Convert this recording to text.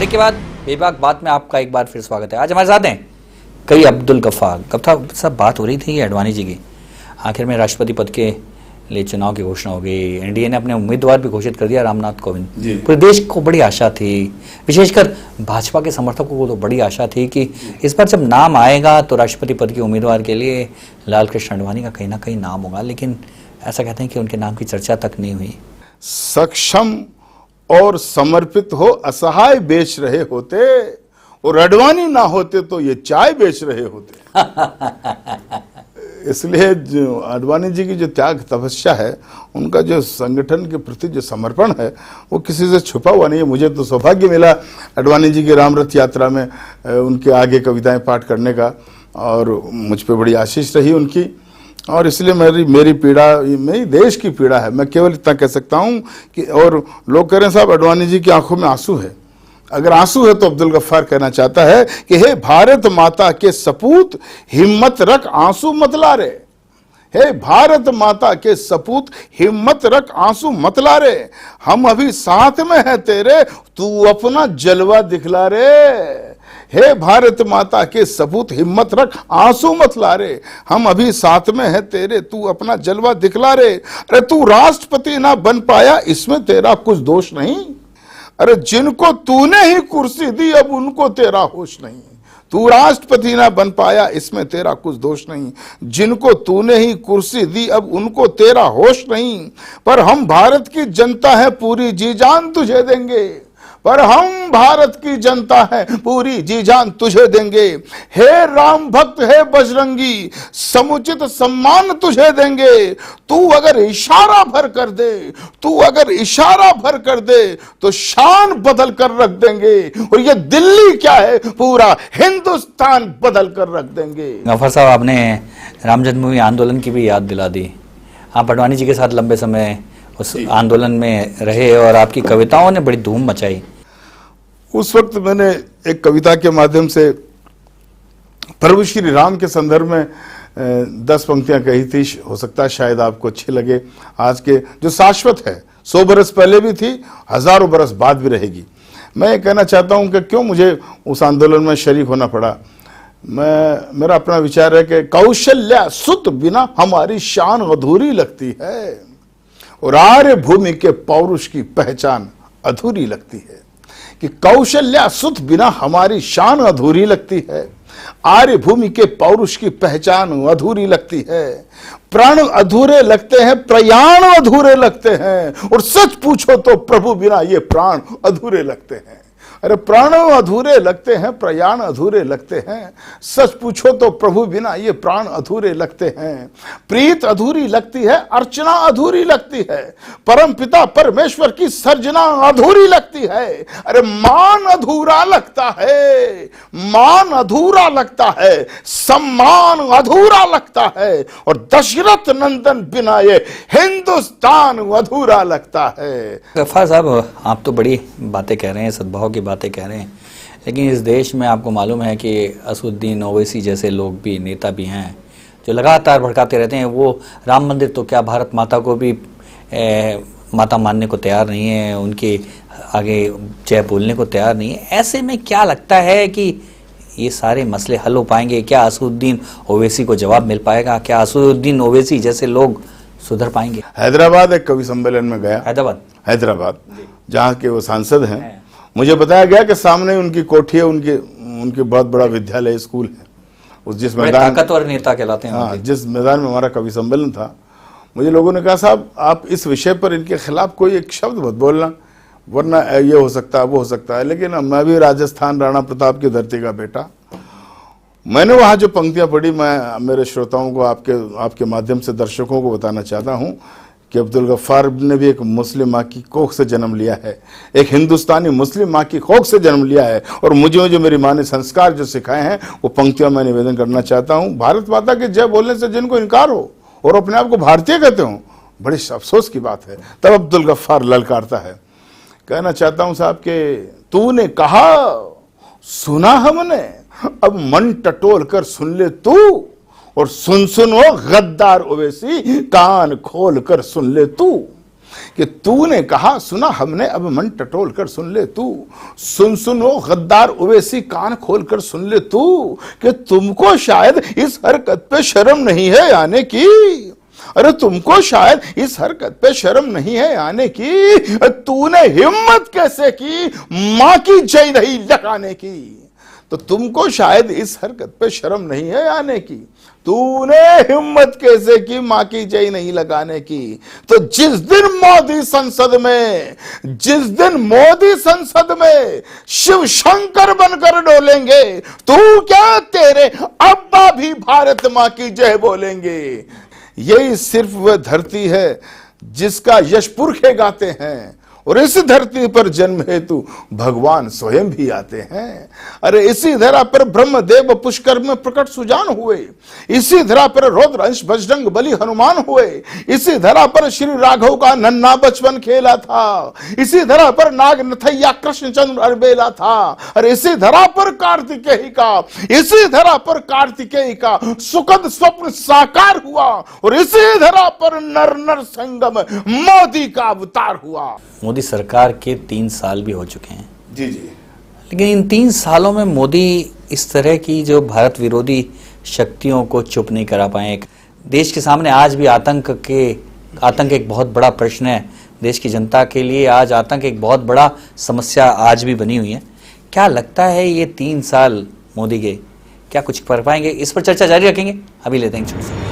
Break के बाद बेबाक बात में आपका एक बार फिर स्वागत है। आज हमारे साथ हैं कई अब्दुल गफ्फार सब बात हो रही थी अडवाणी जी की। आखिर में राष्ट्रपति पद के लिए चुनाव की घोषणा हो गई। एनडीए ने अपने उम्मीदवार भी घोषित कर दिया, रामनाथ कोविंद। पूरे देश को बड़ी आशा थी, विशेषकर भाजपा के समर्थकों को तो बड़ी आशा थी कि इस बार जब नाम आएगा तो राष्ट्रपति पद के उम्मीदवार के लिए लाल कृष्ण आडवाणी का कहीं ना कहीं नाम होगा। लेकिन ऐसा कहते हैं कि उनके नाम की चर्चा तक नहीं हुई। सक्षम और समर्पित हो असहाय बेच रहे होते, और अडवाणी ना होते तो ये चाय बेच रहे होते। इसलिए जो आडवाणी जी की जो त्याग तपस्या है, उनका जो संगठन के प्रति जो समर्पण है, वो किसी से छुपा हुआ नहीं है। मुझे तो सौभाग्य मिला आडवाणी जी की रामरथ यात्रा में उनके आगे कविताएं पाठ करने का, और मुझ पे बड़ी आशीष रही उनकी। और इसलिए मेरी पीड़ा, मेरी देश की पीड़ा है। मैं केवल इतना कह सकता हूं कि, और लोग कह रहे हैं साहब आडवाणी जी की आंखों में आंसू है। अगर आंसू है तो अब्दुल गफ्फार कहना चाहता है कि हे भारत माता के सपूत, हिम्मत रख आंसू मत ला रे। हे भारत माता के सपूत, हिम्मत रख आंसू मत ला रे। हम अभी साथ में हैं तेरे, तू अपना जलवा दिखला रे। हे भारत माता के सपूत, हिम्मत रख आंसू मत ला रे। हम अभी साथ में हैं तेरे, तू अपना जलवा दिखला रे। अरे तू राष्ट्रपति ना बन पाया, इसमें तेरा कुछ दोष नहीं। अरे जिनको तूने ही कुर्सी दी, अब उनको तेरा होश नहीं। तू राष्ट्रपति ना बन पाया, इसमें तेरा कुछ दोष नहीं। जिनको तूने ही कुर्सी दी, अब उनको तेरा होश नहीं। पर हम भारत की जनता है, पूरी जी जान तुझे देंगे। पर हम भारत की जनता है, पूरी जी जान तुझे देंगे। हे राम भक्त, हे बजरंगी, समुचित सम्मान तुझे देंगे। तू अगर इशारा भर कर दे, तू अगर इशारा भर कर दे, तो शान बदल कर रख देंगे। और ये दिल्ली क्या है, पूरा हिंदुस्तान बदल कर रख देंगे। गफ्फार साहब, आपने राम जन्मभूमि आंदोलन की भी याद दिला दी। आप आडवाणी जी के साथ लंबे समय उस आंदोलन में रहे और आपकी कविताओं ने बड़ी धूम मचाई। उस वक्त मैंने एक कविता के माध्यम से प्रभु श्री राम के संदर्भ में 10 पंक्तियां कही थी। हो सकता है शायद आपको अच्छी लगे। आज के जो शाश्वत है, 100 बरस पहले भी थी, हजारों बरस बाद भी रहेगी। मैं ये कहना चाहता हूं कि क्यों मुझे उस आंदोलन में शरीक होना पड़ा। मेरा अपना विचार है कि कौशल्या सुत बिना हमारी शान अधूरी लगती है, और आर्य भूमि के पौरुष की पहचान अधूरी लगती है। कि कौशल्या सुत बिना हमारी शान अधूरी लगती है, आर्य भूमि के पौरुष की पहचान अधूरी लगती है। प्राण अधूरे लगते हैं, प्रयाण अधूरे लगते हैं, और सच पूछो तो प्रभु बिना ये प्राण अधूरे लगते हैं। अरे प्राण अधूरे लगते हैं, प्रयाण अधूरे लगते हैं, सच पूछो तो प्रभु बिना ये प्राण अधूरे लगते हैं। प्रीत अधूरी लगती है, अर्चना अधूरी लगती है, परम पिता परमेश्वर की सर्जना अधूरी लगती है। अरे मान अधूरा लगता है, मान अधूरा लगता है, सम्मान अधूरा लगता है, और दशरथ नंदन बिना ये हिंदुस्तान अधूरा लगता है। गफ्फार साहब, आप तो बड़ी बातें कह रहे हैं, सद्भाव की बातें कह रहे हैं, लेकिन इस देश में आपको मालूम है कि असदुद्दीन ओवैसी जैसे लोग भी, नेता भी हैं जो लगातार भड़काते रहते हैं। वो राम मंदिर तो क्या, भारत माता को भी माता मानने को तैयार नहीं है, उनके आगे जय बोलने को तैयार नहीं है। ऐसे में क्या लगता है कि ये सारे मसले हल हो पाएंगे? क्या असदुद्दीन ओवैसी को जवाब मिल पाएगा? क्या असदुद्दीन ओवैसी जैसे लोग सुधर पाएंगे? हैदराबाद एक कवि सम्मेलन में गया, हैदराबाद जहाँ के वो सांसद हैं। मुझे बताया गया कि सामने उनकी कोठी है, उनकी बहुत बड़ा विद्यालय, स्कूल है। उस जिस मैदान, ताकतवर नेता कहलाते हैं। हाँ, जिस मैदान में हमारा कवि सम्मेलन था, मुझे लोगों ने कहा साहब आप इस विषय पर इनके खिलाफ कोई एक शब्द मत बोलना, वरना ये हो सकता है, वो हो सकता है। लेकिन मैं भी राजस्थान राणा प्रताप की धरती का बेटा, मैंने वहाँ जो पंक्तियाँ पढ़ी, मैं मेरे श्रोताओं को, आपके माध्यम से दर्शकों को बताना चाहता हूँ कि अब्दुल गफ्फार ने भी एक मुस्लिम माँ की कोख से जन्म लिया है, एक हिंदुस्तानी मुस्लिम माँ की कोख से जन्म लिया है। और मुझे जो मेरी माँ ने संस्कार जो सिखाए हैं, वो पंक्तियां मैं निवेदन करना चाहता हूँ। भारत माता के जय बोलने से जिनको इनकार हो और अपने आप को भारतीय कहते हो, बड़ी अफसोस की बात है। तब अब्दुल गफ्फार ललकारता है। कहना चाहता हूँ साहब कि तूने कहा सुना हमने, अब मन टटोल कर सुन ले तू, और सुन सुनो गद्दार ओवैसी, कान खोल कर सुन ले तू। कि तूने कहा सुना हमने, अब मन टटोल कर सुन ले तू। सुन सुन वो गद्दार ओवैसी, कान खोल कर सुन ले तू, कि तुमको शायद इस हरकत पे शर्म नहीं है आने की। अरे तुमको शायद इस हरकत पे शर्म नहीं है आने की। तूने हिम्मत कैसे की मां की जय नहीं लगाने की। तो तुमको शायद इस हरकत पे शर्म नहीं है आने की। तूने हिम्मत कैसे की मां की जय नहीं लगाने की। तो जिस दिन मोदी संसद में शिव शंकर बनकर डोलेंगे, तू क्या तेरे अब्बा भी भारत मां की जय बोलेंगे। यही सिर्फ वह धरती है जिसका यश पुरखे गाते हैं, और इस धरती पर जन्म हेतु भगवान स्वयं भी आते हैं। अरे इसी धरा पर ब्रह्मदेव पुष्कर में प्रकट सुजान हुए, इसी धरा पर रौद्र अंश बजरंग बली हनुमान हुए, इसी धरा पर श्री राघव का नन्हा बचपन खेला था, इसी धरा पर नाग नथैया कृष्णचंद्र अरबेला था। अरे इसी धरा पर कार्तिकेय का सुखद स्वप्न साकार हुआ, और इसी धरा पर नर नर संगम मोदी का अवतार हुआ। मोदी सरकार के 3 साल भी हो चुके हैं। जी। लेकिन इन 3 सालों में मोदी इस तरह की जो भारत विरोधी शक्तियों को चुप नहीं करा पाए। देश के सामने आज भी आतंक एक बहुत बड़ा प्रश्न है। देश की जनता के लिए आज आतंक एक बहुत बड़ा समस्या आज भी बनी हुई है। क्या लगता है ये 3 साल मोदी के क्या कुछ कर पाएंगे? इस पर चर्चा जारी रखेंगे, अभी लेते हैं छोटे से।